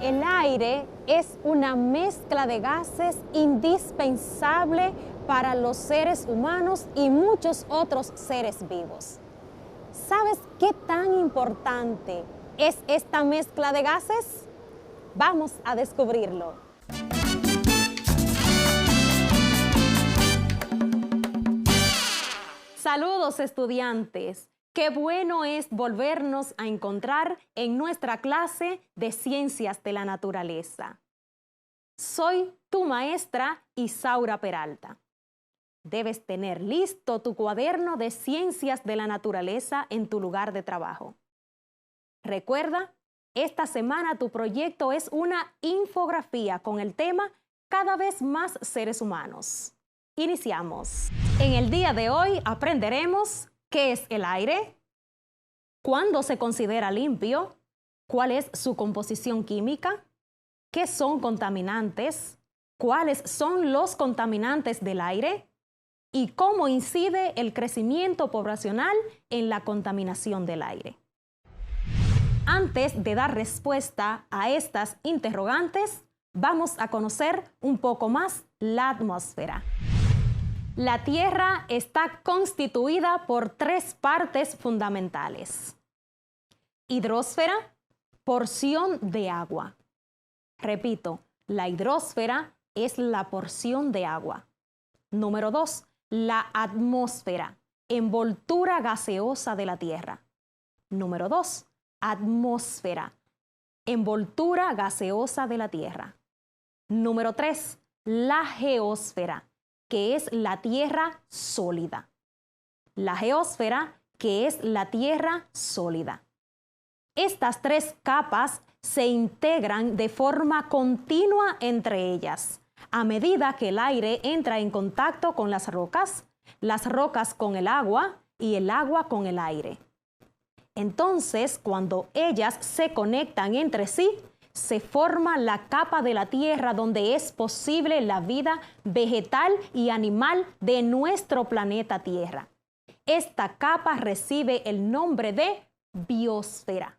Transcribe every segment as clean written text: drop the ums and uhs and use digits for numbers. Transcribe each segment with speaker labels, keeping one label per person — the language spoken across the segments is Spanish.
Speaker 1: El aire es una mezcla de gases indispensable para los seres humanos y muchos otros seres vivos. ¿Sabes qué tan importante es esta mezcla de gases? Vamos a descubrirlo. Saludos, estudiantes. Qué bueno es volvernos a encontrar en nuestra clase de Ciencias de la Naturaleza. Soy tu maestra Isaura Peralta. Debes tener listo tu cuaderno de Ciencias de la Naturaleza en tu lugar de trabajo. Recuerda, esta semana tu proyecto es una infografía con el tema Cada vez más seres humanos. Iniciamos. En el día de hoy aprenderemos ¿qué es el aire? ¿Cuándo se considera limpio? ¿Cuál es su composición química? ¿Qué son contaminantes? ¿Cuáles son los contaminantes del aire? ¿Y cómo incide el crecimiento poblacional en la contaminación del aire? Antes de dar respuesta a estas interrogantes, vamos a conocer un poco más la atmósfera. La Tierra está constituida por tres partes fundamentales. Hidrosfera, porción de agua. Repito, la hidrosfera es la porción de agua. Número 2, la atmósfera, envoltura gaseosa de la Tierra. Número 2, atmósfera, envoltura gaseosa de la Tierra. Número 3, la geósfera, que es la tierra sólida. La geósfera, que es la tierra sólida. Estas tres capas se integran de forma continua entre ellas, a medida que el aire entra en contacto con las rocas con el agua y el agua con el aire. Entonces, cuando ellas se conectan entre sí, se forma la capa de la Tierra donde es posible la vida vegetal y animal de nuestro planeta Tierra. Esta capa recibe el nombre de biosfera.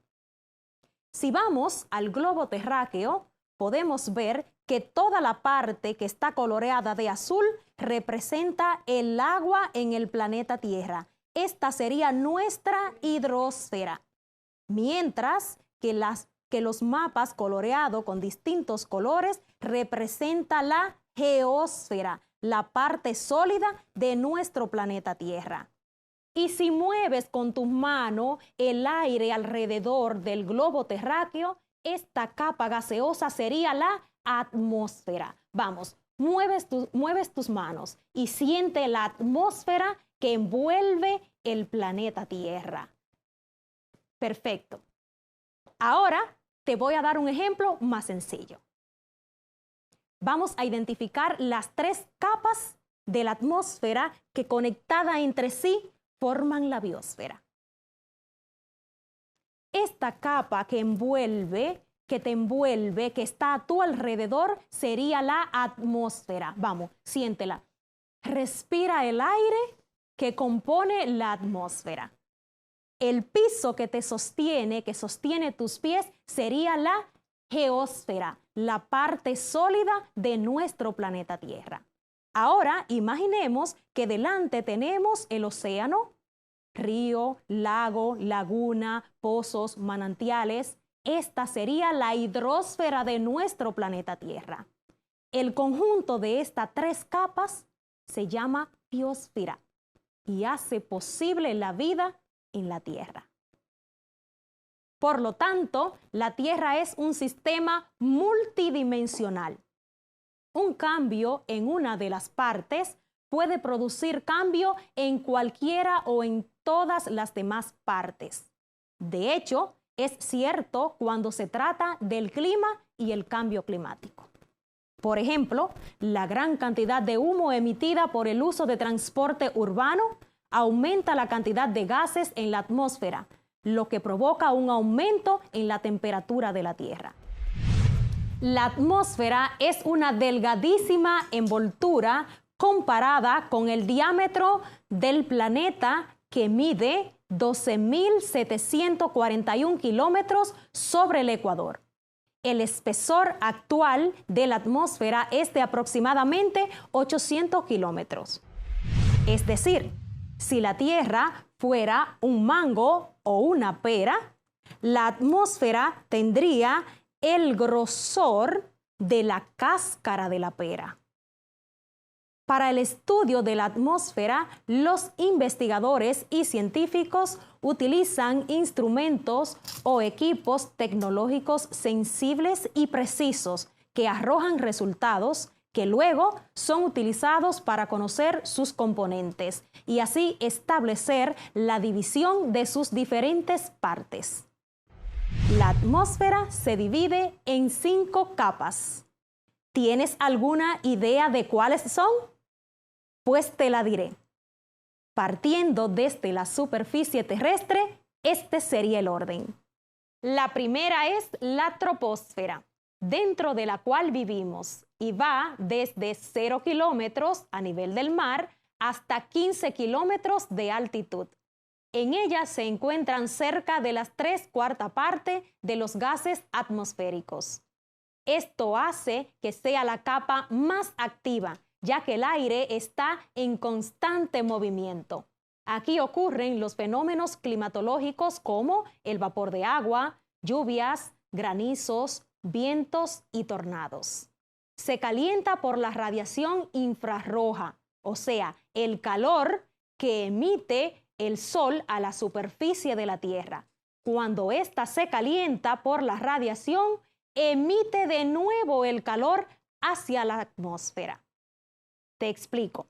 Speaker 1: Si vamos al globo terráqueo, podemos ver que toda la parte que está coloreada de azul representa el agua en el planeta Tierra. Esta sería nuestra hidrosfera. Mientras que los mapas coloreados con distintos colores representan la geósfera, la parte sólida de nuestro planeta Tierra. Y si mueves con tus manos el aire alrededor del globo terráqueo, esta capa gaseosa sería la atmósfera. Vamos, mueves tus manos y siente la atmósfera que envuelve el planeta Tierra. Perfecto. Ahora te voy a dar un ejemplo más sencillo. Vamos a identificar las tres capas de la atmósfera que conectadas entre sí forman la biosfera. Esta capa que te envuelve, que está a tu alrededor, sería la atmósfera. Vamos, siéntela. Respira el aire que compone la atmósfera. El piso que te sostiene, que sostiene tus pies, sería la geósfera, la parte sólida de nuestro planeta Tierra. Ahora imaginemos que delante tenemos el océano, río, lago, laguna, pozos, manantiales. Esta sería la hidrosfera de nuestro planeta Tierra. El conjunto de estas tres capas se llama biosfera y hace posible la vida en la Tierra. Por lo tanto, la Tierra es un sistema multidimensional. Un cambio en una de las partes puede producir cambio en cualquiera o en todas las demás partes. De hecho, es cierto cuando se trata del clima y el cambio climático. Por ejemplo, la gran cantidad de humo emitida por el uso de transporte urbano aumenta la cantidad de gases en la atmósfera, lo que provoca un aumento en la temperatura de la Tierra. La atmósfera es una delgadísima envoltura comparada con el diámetro del planeta que mide 12.741 kilómetros sobre el Ecuador. El espesor actual de la atmósfera es de aproximadamente 800 kilómetros. Es decir, si la Tierra fuera un mango o una pera, la atmósfera tendría el grosor de la cáscara de la pera. Para el estudio de la atmósfera, los investigadores y científicos utilizan instrumentos o equipos tecnológicos sensibles y precisos que arrojan resultados que luego son utilizados para conocer sus componentes y así establecer la división de sus diferentes partes. La atmósfera se divide en 5 capas. ¿Tienes alguna idea de cuáles son? Pues te la diré. Partiendo desde la superficie terrestre, este sería el orden. La primera es la troposfera, dentro de la cual vivimos, y va desde 0 kilómetros a nivel del mar hasta 15 kilómetros de altitud. En ella se encuentran cerca de las 3/4 partes de los gases atmosféricos. Esto hace que sea la capa más activa, ya que el aire está en constante movimiento. Aquí ocurren los fenómenos climatológicos como el vapor de agua, lluvias, granizos, vientos y tornados. Se calienta por la radiación infrarroja, o sea, el calor que emite el sol a la superficie de la Tierra. Cuando ésta se calienta por la radiación, emite de nuevo el calor hacia la atmósfera. Te explico.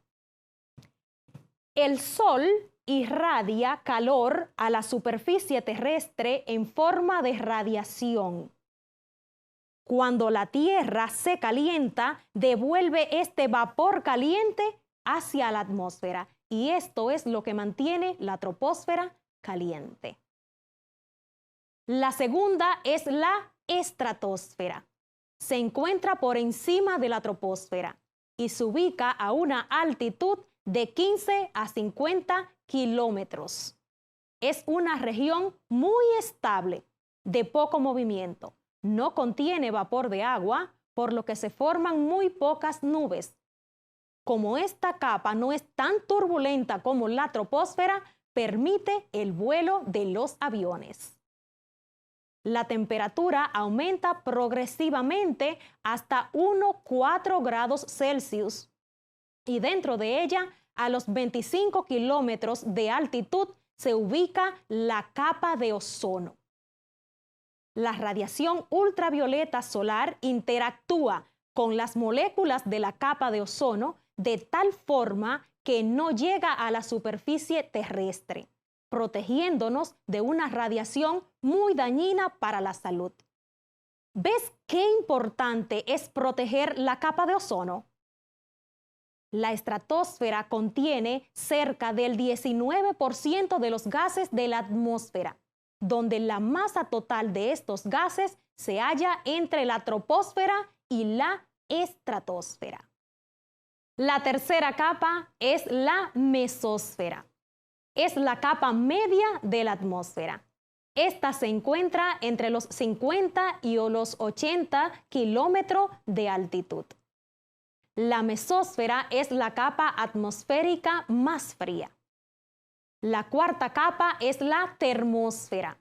Speaker 1: El sol irradia calor a la superficie terrestre en forma de radiación. Cuando la Tierra se calienta, devuelve este vapor caliente hacia la atmósfera y esto es lo que mantiene la troposfera caliente. La segunda es la estratosfera. Se encuentra por encima de la troposfera y se ubica a una altitud de 15 a 50 kilómetros. Es una región muy estable, de poco movimiento. No contiene vapor de agua, por lo que se forman muy pocas nubes. Como esta capa no es tan turbulenta como la troposfera, permite el vuelo de los aviones. La temperatura aumenta progresivamente hasta 1,4 grados Celsius y dentro de ella, a los 25 kilómetros de altitud, se ubica la capa de ozono. La radiación ultravioleta solar interactúa con las moléculas de la capa de ozono de tal forma que no llega a la superficie terrestre, protegiéndonos de una radiación muy dañina para la salud. ¿Ves qué importante es proteger la capa de ozono? La estratosfera contiene cerca del 19% de los gases de la atmósfera, donde la masa total de estos gases se halla entre la troposfera y la estratosfera. La tercera capa es la mesósfera. Es la capa media de la atmósfera. Esta se encuentra entre los 50 y los 80 kilómetros de altitud. La mesósfera es la capa atmosférica más fría. La cuarta capa es la termósfera.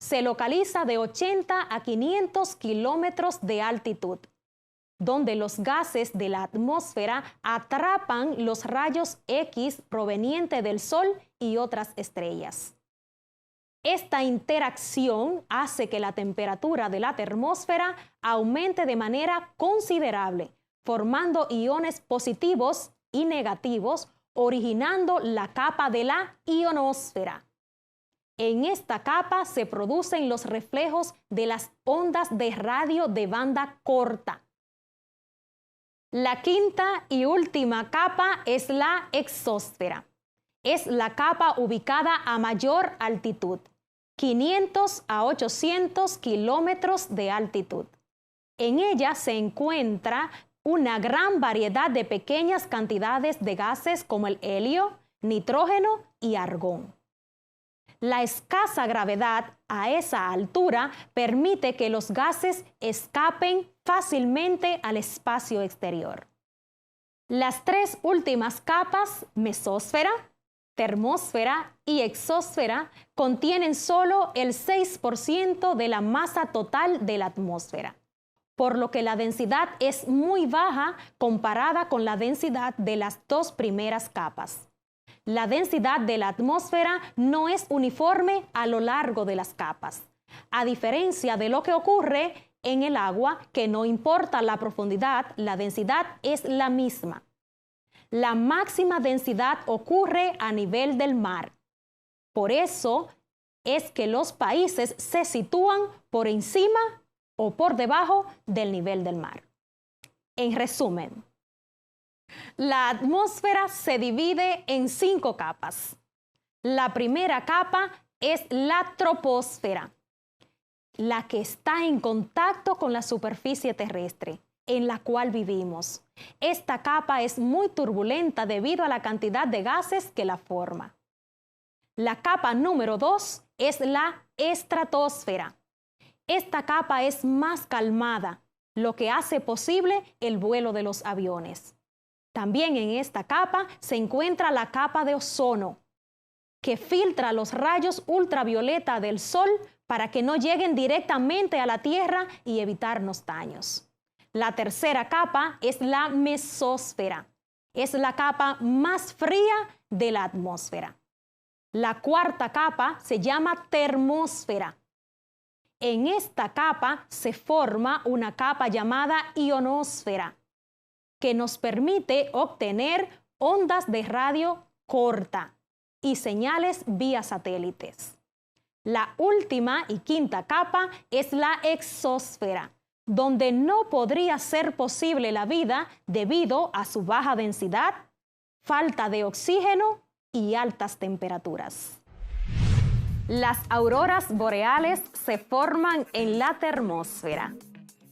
Speaker 1: Se localiza de 80 a 500 kilómetros de altitud, donde los gases de la atmósfera atrapan los rayos X provenientes del Sol y otras estrellas. Esta interacción hace que la temperatura de la termósfera aumente de manera considerable, formando iones positivos y negativos, originando la capa de la ionosfera. En esta capa se producen los reflejos de las ondas de radio de banda corta. La quinta y última capa es la exósfera. Es la capa ubicada a mayor altitud, 500 a 800 kilómetros de altitud. En ella se encuentra una gran variedad de pequeñas cantidades de gases como el helio, nitrógeno y argón. La escasa gravedad a esa altura permite que los gases escapen fácilmente al espacio exterior. Las tres últimas capas, mesósfera, termósfera y exósfera, contienen solo el 6% de la masa total de la atmósfera, por lo que la densidad es muy baja comparada con la densidad de las dos primeras capas. La densidad de la atmósfera no es uniforme a lo largo de las capas, a diferencia de lo que ocurre en el agua, que no importa la profundidad, la densidad es la misma. La máxima densidad ocurre a nivel del mar. Por eso es que los países se sitúan por encima o por debajo del nivel del mar. En resumen, la atmósfera se divide en 5 capas. La primera capa es la troposfera, la que está en contacto con la superficie terrestre, en la cual vivimos. Esta capa es muy turbulenta debido a la cantidad de gases que la forma. La capa número 2 es la estratosfera. Esta capa es más calmada, lo que hace posible el vuelo de los aviones. También en esta capa se encuentra la capa de ozono, que filtra los rayos ultravioleta del sol para que no lleguen directamente a la Tierra y evitarnos daños. La tercera capa es la mesósfera. Es la capa más fría de la atmósfera. La cuarta capa se llama termósfera. En esta capa se forma una capa llamada ionosfera, que nos permite obtener ondas de radio corta y señales vía satélites. La última y quinta capa es la exósfera, donde no podría ser posible la vida debido a su baja densidad, falta de oxígeno y altas temperaturas. Las auroras boreales se forman en la termósfera.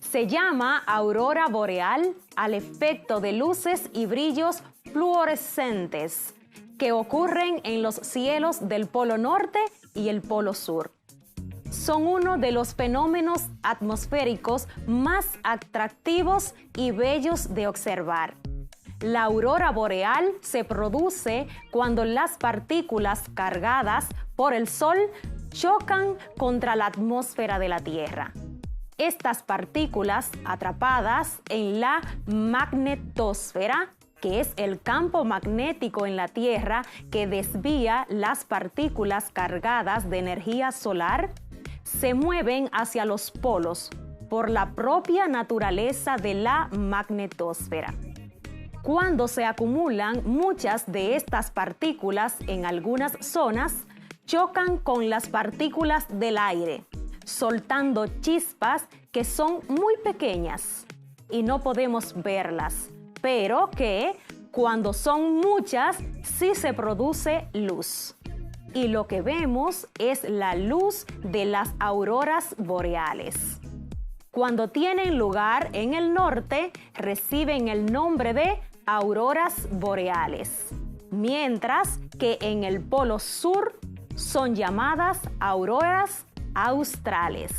Speaker 1: Se llama aurora boreal al efecto de luces y brillos fluorescentes que ocurren en los cielos del Polo Norte y el Polo Sur. Son uno de los fenómenos atmosféricos más atractivos y bellos de observar. La aurora boreal se produce cuando las partículas cargadas por el Sol chocan contra la atmósfera de la Tierra. Estas partículas atrapadas en la magnetosfera, que es el campo magnético en la Tierra que desvía las partículas cargadas de energía solar, se mueven hacia los polos por la propia naturaleza de la magnetosfera. Cuando se acumulan muchas de estas partículas en algunas zonas, chocan con las partículas del aire, soltando chispas que son muy pequeñas y no podemos verlas, pero que cuando son muchas sí se produce luz. Y lo que vemos es la luz de las auroras boreales. Cuando tienen lugar en el norte, reciben el nombre de auroras boreales, mientras que en el Polo Sur son llamadas auroras australes.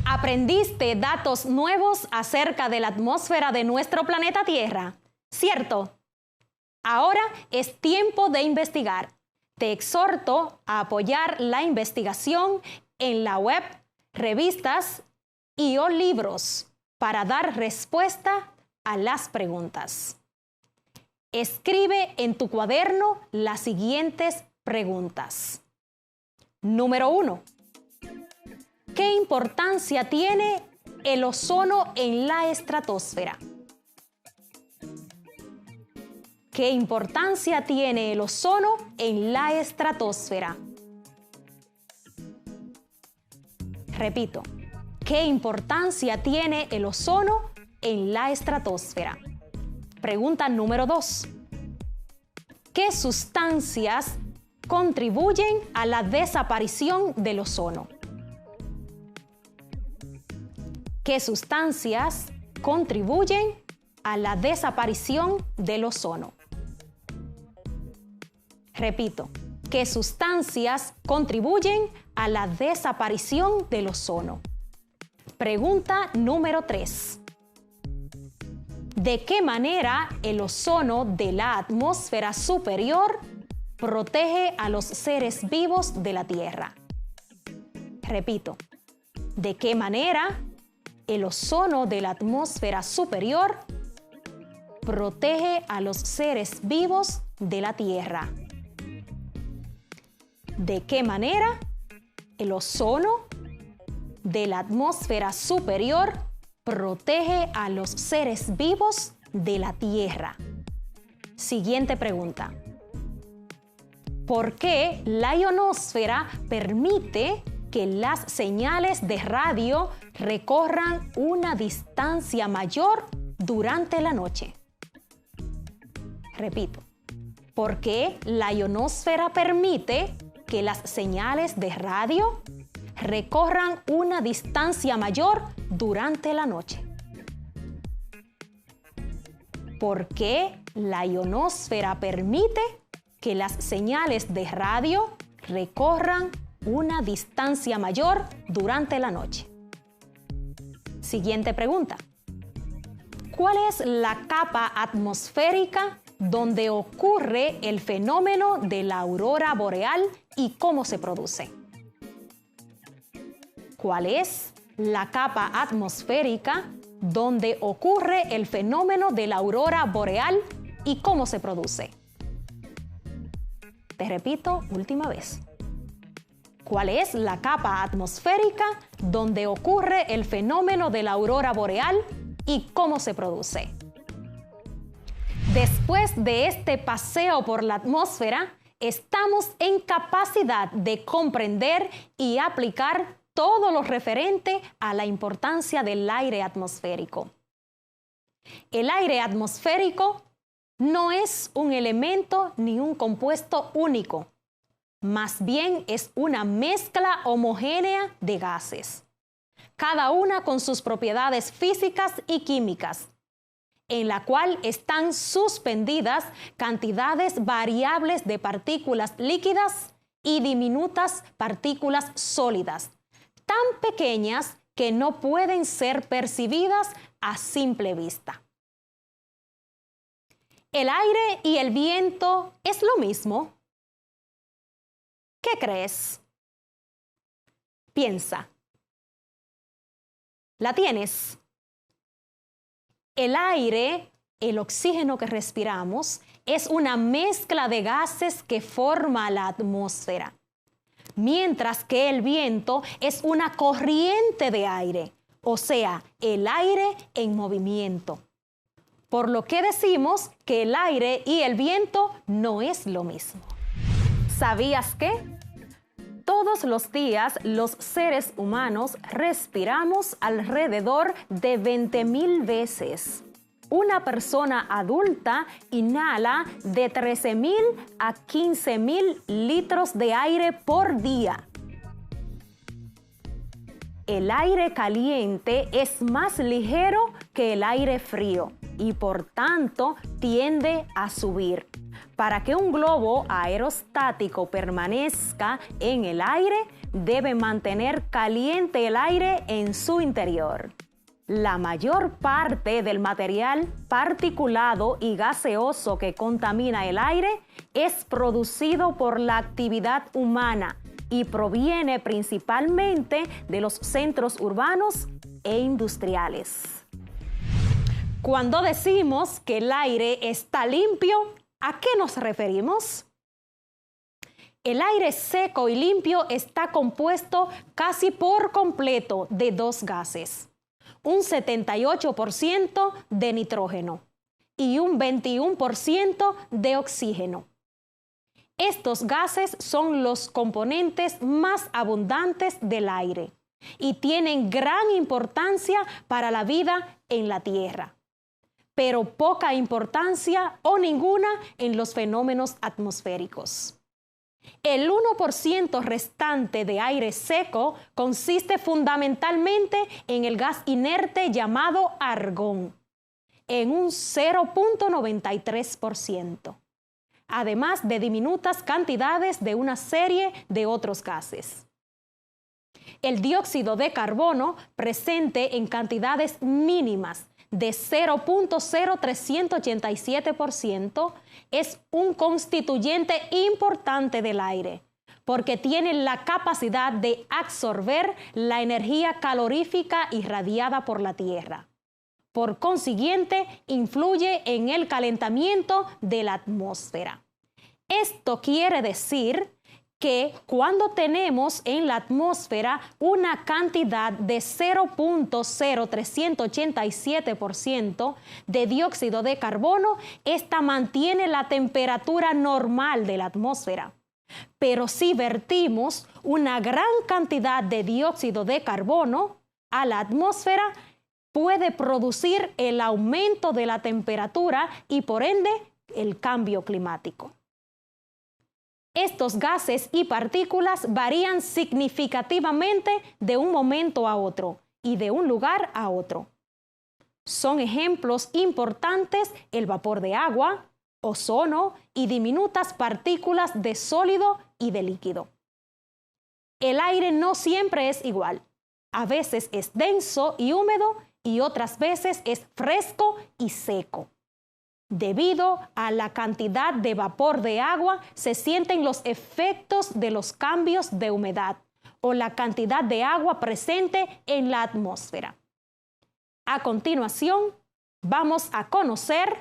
Speaker 1: ¿Aprendiste datos nuevos acerca de la atmósfera de nuestro planeta Tierra? ¿Cierto? Ahora es tiempo de investigar. Te exhorto a apoyar la investigación en la web, revistas y o libros para dar respuesta a las preguntas. Escribe en tu cuaderno las siguientes preguntas. Número 1. ¿Qué importancia tiene el ozono en la estratosfera? ¿Qué importancia tiene el ozono en la estratosfera? Repito, ¿qué importancia tiene el ozono en la estratosfera? Pregunta número 2. ¿Qué sustancias contribuyen a la desaparición del ozono? ¿Qué sustancias contribuyen a la desaparición del ozono? Repito, ¿qué sustancias contribuyen a la desaparición del ozono? Pregunta número 3. ¿De qué manera el ozono de la atmósfera superior protege a los seres vivos de la Tierra? Repito, ¿de qué manera el ozono de la atmósfera superior protege a los seres vivos de la Tierra? ¿De qué manera el ozono de la atmósfera superior protege a los seres vivos de la Tierra? Siguiente pregunta. ¿Por qué la ionosfera permite que las señales de radio recorran una distancia mayor durante la noche? Repito, ¿por qué la ionosfera permite que las señales de radio recorran una distancia mayor durante la noche? ¿Por qué la ionosfera permite que las señales de radio recorran una distancia mayor durante la noche? Siguiente pregunta. ¿Cuál es la capa atmosférica donde ocurre el fenómeno de la aurora boreal y cómo se produce? ¿Cuál es la capa atmosférica donde ocurre el fenómeno de la aurora boreal y cómo se produce? Te repito, última vez. ¿Cuál es la capa atmosférica donde ocurre el fenómeno de la aurora boreal y cómo se produce? Después de este paseo por la atmósfera, estamos en capacidad de comprender y aplicar todo lo referente a la importancia del aire atmosférico. El aire atmosférico no es un elemento ni un compuesto único, más bien es una mezcla homogénea de gases, cada una con sus propiedades físicas y químicas, en la cual están suspendidas cantidades variables de partículas líquidas y diminutas partículas sólidas, tan pequeñas que no pueden ser percibidas a simple vista. ¿El aire y el viento es lo mismo? ¿Qué crees? Piensa. ¿La tienes? El aire, el oxígeno que respiramos, es una mezcla de gases que forma la atmósfera, mientras que el viento es una corriente de aire, o sea, el aire en movimiento. Por lo que decimos que el aire y el viento no es lo mismo. ¿Sabías que? Todos los días los seres humanos respiramos alrededor de 20,000 veces. Una persona adulta inhala de 13,000 a 15,000 litros de aire por día. El aire caliente es más ligero que el aire frío y por tanto tiende a subir. Para que un globo aerostático permanezca en el aire, debe mantener caliente el aire en su interior. La mayor parte del material particulado y gaseoso que contamina el aire es producido por la actividad humana y proviene principalmente de los centros urbanos e industriales. Cuando decimos que el aire está limpio, ¿a qué nos referimos? El aire seco y limpio está compuesto casi por completo de dos gases, un 78% de nitrógeno y un 21% de oxígeno. Estos gases son los componentes más abundantes del aire y tienen gran importancia para la vida en la Tierra, pero poca importancia o ninguna en los fenómenos atmosféricos. El 1% restante de aire seco consiste fundamentalmente en el gas inerte llamado argón, en un 0.93%. además de diminutas cantidades de una serie de otros gases. El dióxido de carbono, presente en cantidades mínimas de 0.0387%, es un constituyente importante del aire, porque tiene la capacidad de absorber la energía calorífica irradiada por la Tierra. Por consiguiente, influye en el calentamiento de la atmósfera. Esto quiere decir que cuando tenemos en la atmósfera una cantidad de 0.0387% de dióxido de carbono, esta mantiene la temperatura normal de la atmósfera. Pero si vertimos una gran cantidad de dióxido de carbono a la atmósfera, puede producir el aumento de la temperatura y por ende el cambio climático. Estos gases y partículas varían significativamente de un momento a otro y de un lugar a otro. Son ejemplos importantes el vapor de agua, ozono y diminutas partículas de sólido y de líquido. El aire no siempre es igual. A veces es denso y húmedo y otras veces es fresco y seco. Debido a la cantidad de vapor de agua, se sienten los efectos de los cambios de humedad o la cantidad de agua presente en la atmósfera. A continuación, vamos a conocer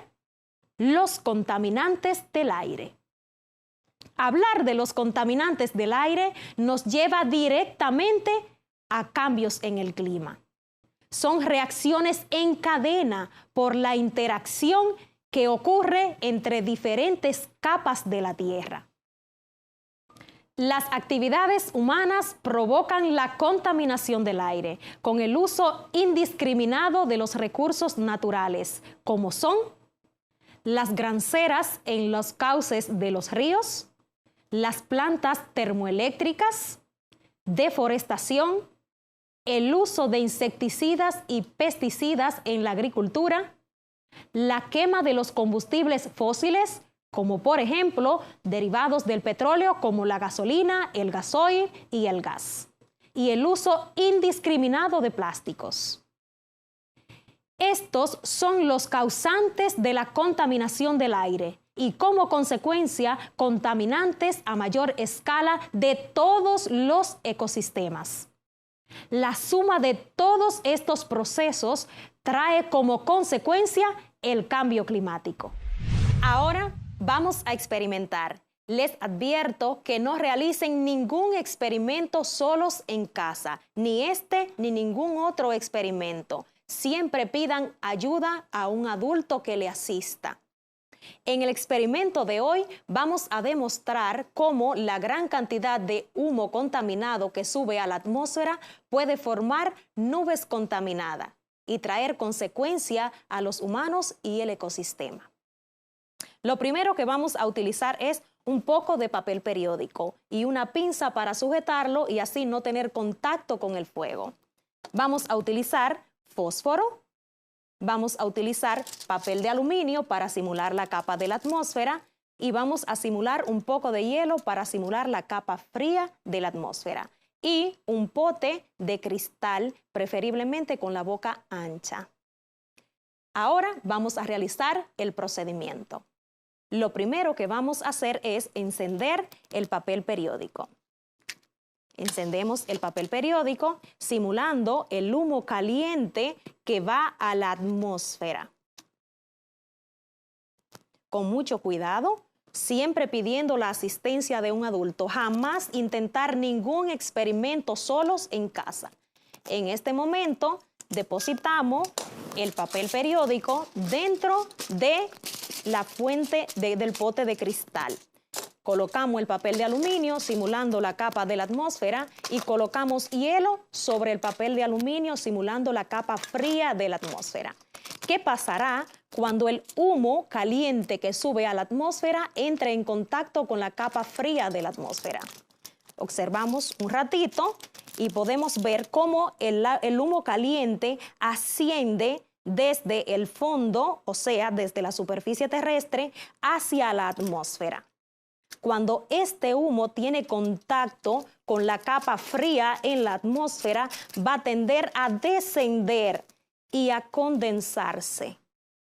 Speaker 1: los contaminantes del aire. Hablar de los contaminantes del aire nos lleva directamente a cambios en el clima. Son reacciones en cadena por la interacción que ocurre entre diferentes capas de la Tierra. Las actividades humanas provocan la contaminación del aire con el uso indiscriminado de los recursos naturales, como son las granceras en los cauces de los ríos, las plantas termoeléctricas, deforestación, el uso de insecticidas y pesticidas en la agricultura, la quema de los combustibles fósiles, como por ejemplo derivados del petróleo como la gasolina, el gasoil y el gas, y el uso indiscriminado de plásticos. Estos son los causantes de la contaminación del aire y como consecuencia contaminantes a mayor escala de todos los ecosistemas. La suma de todos estos procesos trae como consecuencia el cambio climático. Ahora vamos a experimentar. Les advierto que no realicen ningún experimento solos en casa, ni este ni ningún otro experimento. Siempre pidan ayuda a un adulto que le asista. En el experimento de hoy vamos a demostrar cómo la gran cantidad de humo contaminado que sube a la atmósfera puede formar nubes contaminadas y traer consecuencias a los humanos y el ecosistema. Lo primero que vamos a utilizar es un poco de papel periódico y una pinza para sujetarlo y así no tener contacto con el fuego. Vamos a utilizar fósforo. Vamos a utilizar papel de aluminio para simular la capa de la atmósfera y vamos a simular un poco de hielo para simular la capa fría de la atmósfera y un pote de cristal, preferiblemente con la boca ancha. Ahora vamos a realizar el procedimiento. Lo primero que vamos a hacer es encender el papel periódico. Encendemos el papel periódico simulando el humo caliente que va a la atmósfera. Con mucho cuidado, siempre pidiendo la asistencia de un adulto. Jamás intentar ningún experimento solos en casa. En este momento, depositamos el papel periódico dentro de la fuente del pote de cristal. Colocamos el papel de aluminio simulando la capa de la atmósfera y colocamos hielo sobre el papel de aluminio simulando la capa fría de la atmósfera. ¿Qué pasará cuando el humo caliente que sube a la atmósfera entre en contacto con la capa fría de la atmósfera? Observamos un ratito y podemos ver cómo el humo caliente asciende desde el fondo, o sea, desde la superficie terrestre, hacia la atmósfera. Cuando este humo tiene contacto con la capa fría en la atmósfera, va a tender a descender y a condensarse,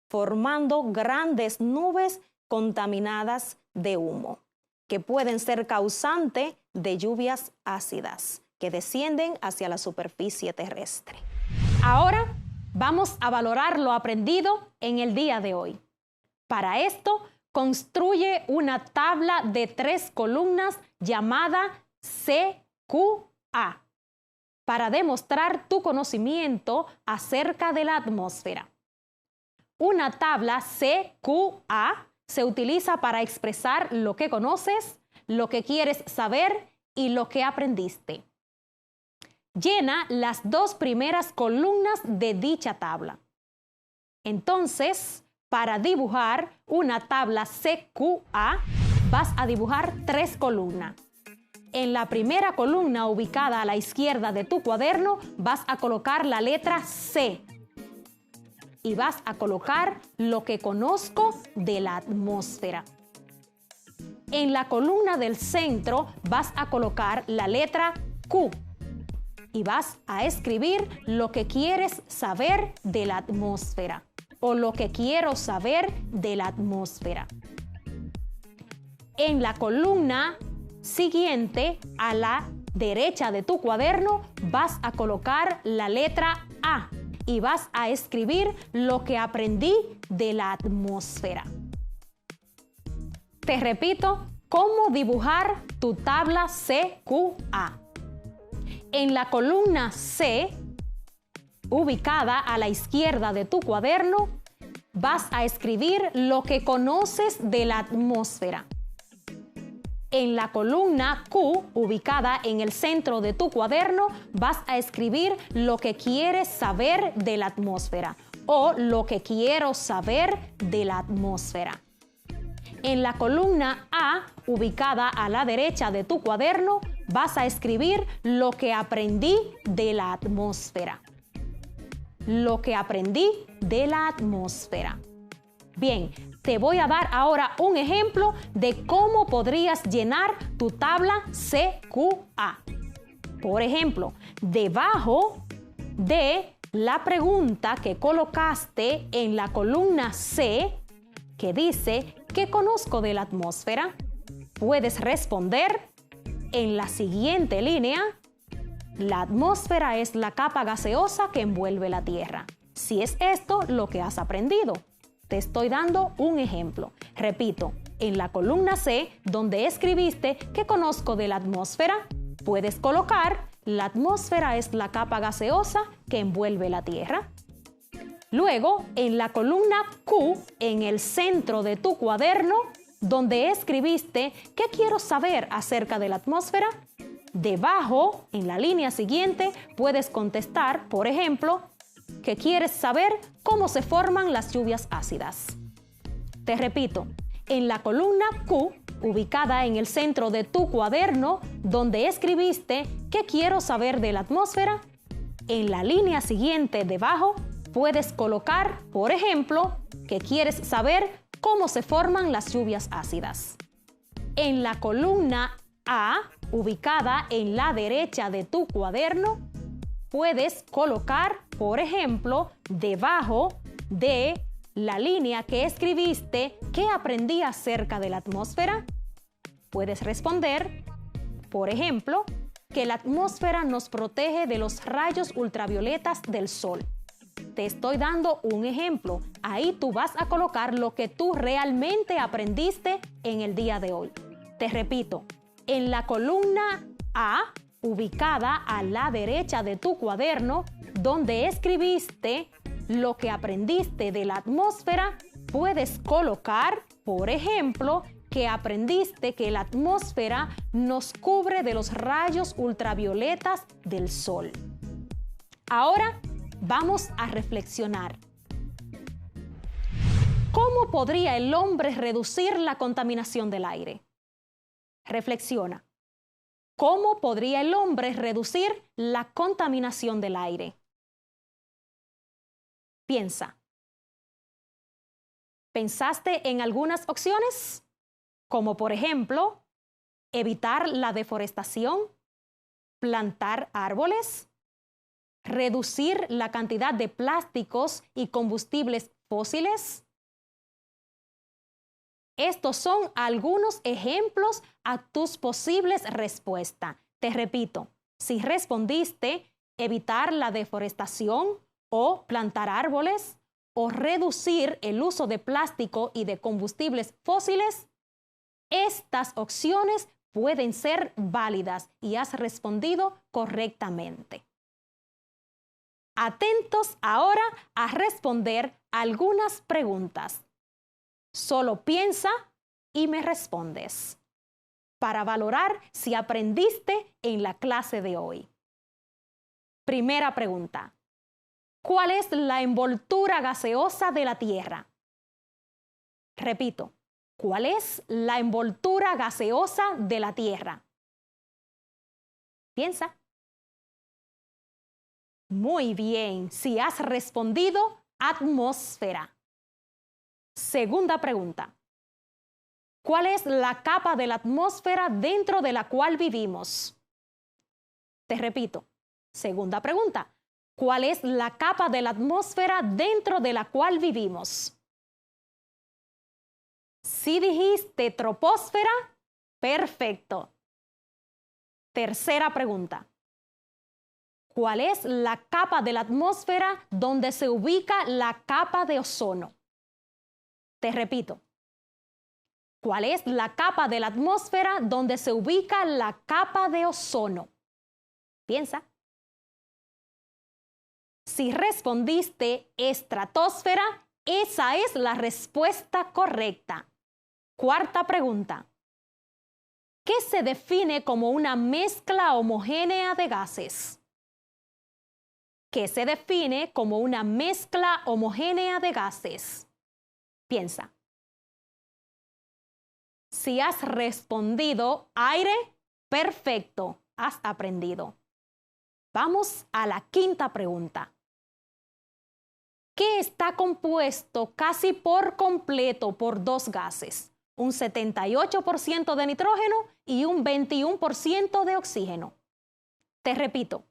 Speaker 1: formando grandes nubes contaminadas de humo, que pueden ser causante de lluvias ácidas que descienden hacia la superficie terrestre. Ahora vamos a valorar lo aprendido en el día de hoy. Para esto, construye una tabla de 3 columnas llamada CQA para demostrar tu conocimiento acerca de la atmósfera. Una tabla CQA se utiliza para expresar lo que conoces, lo que quieres saber y lo que aprendiste. Llena las 2 primeras columnas de dicha tabla. Entonces, para dibujar una tabla CQA, vas a dibujar 3 columnas. En la primera columna, ubicada a la izquierda de tu cuaderno, vas a colocar la letra C. Y vas a colocar lo que conozco de la atmósfera. En la columna del centro, vas a colocar la letra Q. Y vas a escribir lo que quieres saber de la atmósfera. O lo que quiero saber de la atmósfera. En la columna siguiente, a la derecha de tu cuaderno, vas a colocar la letra A y vas a escribir lo que aprendí de la atmósfera. Te repito, cómo dibujar tu tabla CQA. En la columna C, ubicada a la izquierda de tu cuaderno, vas a escribir lo que conoces de la atmósfera. En la columna Q, ubicada en el centro de tu cuaderno, vas a escribir lo que quieres saber de la atmósfera o lo que quiero saber de la atmósfera. En la columna A, ubicada a la derecha de tu cuaderno, vas a escribir lo que aprendí de la atmósfera. Lo que aprendí de la atmósfera. Bien, te voy a dar ahora un ejemplo de cómo podrías llenar tu tabla CQA. Por ejemplo, debajo de la pregunta que colocaste en la columna C, que dice ¿qué conozco de la atmósfera?, puedes responder en la siguiente línea: la atmósfera es la capa gaseosa que envuelve la Tierra. Si es esto lo que has aprendido. Te estoy dando un ejemplo. Repito, en la columna C, donde escribiste ¿qué conozco de la atmósfera?, puedes colocar la atmósfera es la capa gaseosa que envuelve la Tierra. Luego, en la columna Q, en el centro de tu cuaderno, donde escribiste ¿qué quiero saber acerca de la atmósfera?, debajo, en la línea siguiente, puedes contestar, por ejemplo, que quieres saber cómo se forman las lluvias ácidas. Te repito, en la columna Q, ubicada en el centro de tu cuaderno, donde escribiste ¿qué quiero saber de la atmósfera?, en la línea siguiente debajo, puedes colocar, por ejemplo, que quieres saber cómo se forman las lluvias ácidas. En la columna A, ubicada en la derecha de tu cuaderno, puedes colocar, por ejemplo, debajo de la línea que escribiste ¿qué aprendí acerca de la atmósfera?, puedes responder, por ejemplo, que la atmósfera nos protege de los rayos ultravioletas del sol. Te estoy dando un ejemplo. Ahí tú vas a colocar lo que tú realmente aprendiste en el día de hoy. Te repito, en la columna A, ubicada a la derecha de tu cuaderno, donde escribiste lo que aprendiste de la atmósfera, puedes colocar, por ejemplo, que aprendiste que la atmósfera nos cubre de los rayos ultravioletas del sol. Ahora vamos a reflexionar. ¿Cómo podría el hombre reducir la contaminación del aire? Reflexiona. ¿Cómo podría el hombre reducir la contaminación del aire? Piensa. ¿Pensaste en algunas opciones? Como por ejemplo, evitar la deforestación, plantar árboles, reducir la cantidad de plásticos y combustibles fósiles. Estos son algunos ejemplos a tus posibles respuestas. Te repito, si respondiste evitar la deforestación o plantar árboles o reducir el uso de plástico y de combustibles fósiles, estas opciones pueden ser válidas y has respondido correctamente. Atentos ahora a responder algunas preguntas. Solo piensa y me respondes para valorar si aprendiste en la clase de hoy. Primera pregunta. ¿Cuál es la envoltura gaseosa de la Tierra? Repito, ¿cuál es la envoltura gaseosa de la Tierra? Piensa. Muy bien, si has respondido, atmósfera. Segunda pregunta. ¿Cuál es la capa de la atmósfera dentro de la cual vivimos? Te repito. Segunda pregunta. ¿Cuál es la capa de la atmósfera dentro de la cual vivimos? Si dijiste troposfera, perfecto. Tercera pregunta. ¿Cuál es la capa de la atmósfera donde se ubica la capa de ozono? Te repito. ¿Cuál es la capa de la atmósfera donde se ubica la capa de ozono? Piensa. Si respondiste estratosfera, esa es la respuesta correcta. Cuarta pregunta. ¿Qué se define como una mezcla homogénea de gases? ¿Qué se define como una mezcla homogénea de gases? Piensa. Si has respondido aire, perfecto, has aprendido. Vamos a la quinta pregunta. ¿Qué está compuesto casi por completo por dos gases? Un 78% de nitrógeno y un 21% de oxígeno. Te repito.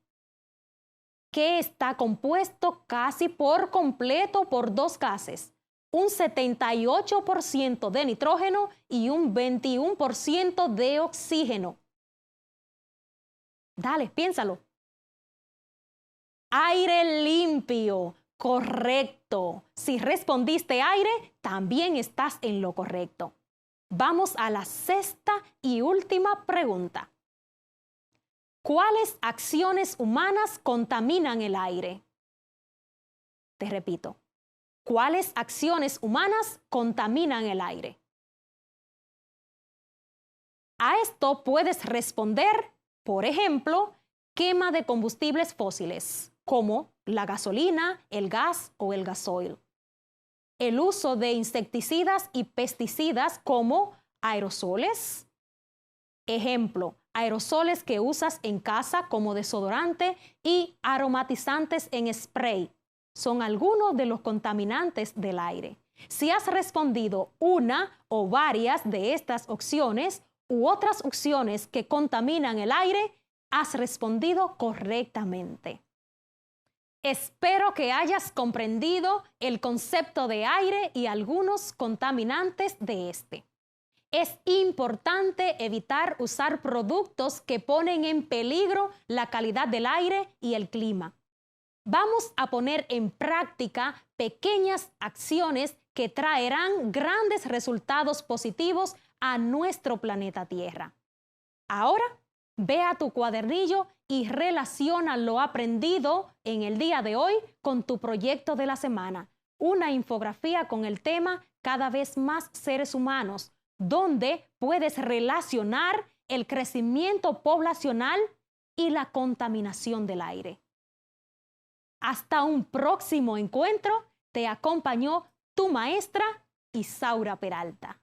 Speaker 1: ¿Qué está compuesto casi por completo por dos gases? Un 78% de nitrógeno y un 21% de oxígeno. Dale, piénsalo. Aire limpio. Correcto. Si respondiste aire, también estás en lo correcto. Vamos a la sexta y última pregunta. ¿Cuáles acciones humanas contaminan el aire? Te repito. ¿Cuáles acciones humanas contaminan el aire? A esto puedes responder, por ejemplo, quema de combustibles fósiles, como la gasolina, el gas o el gasoil. El uso de insecticidas y pesticidas como aerosoles. Ejemplo, aerosoles que usas en casa como desodorante y aromatizantes en spray. Son algunos de los contaminantes del aire. Si has respondido una o varias de estas opciones u otras opciones que contaminan el aire, has respondido correctamente. Espero que hayas comprendido el concepto de aire y algunos contaminantes de este. Es importante evitar usar productos que ponen en peligro la calidad del aire y el clima. Vamos a poner en práctica pequeñas acciones que traerán grandes resultados positivos a nuestro planeta Tierra. Ahora, ve a tu cuadernillo y relaciona lo aprendido en el día de hoy con tu proyecto de la semana, una infografía con el tema Cada vez más seres humanos, donde puedes relacionar el crecimiento poblacional y la contaminación del aire. Hasta un próximo encuentro, te acompañó tu maestra Isaura Peralta.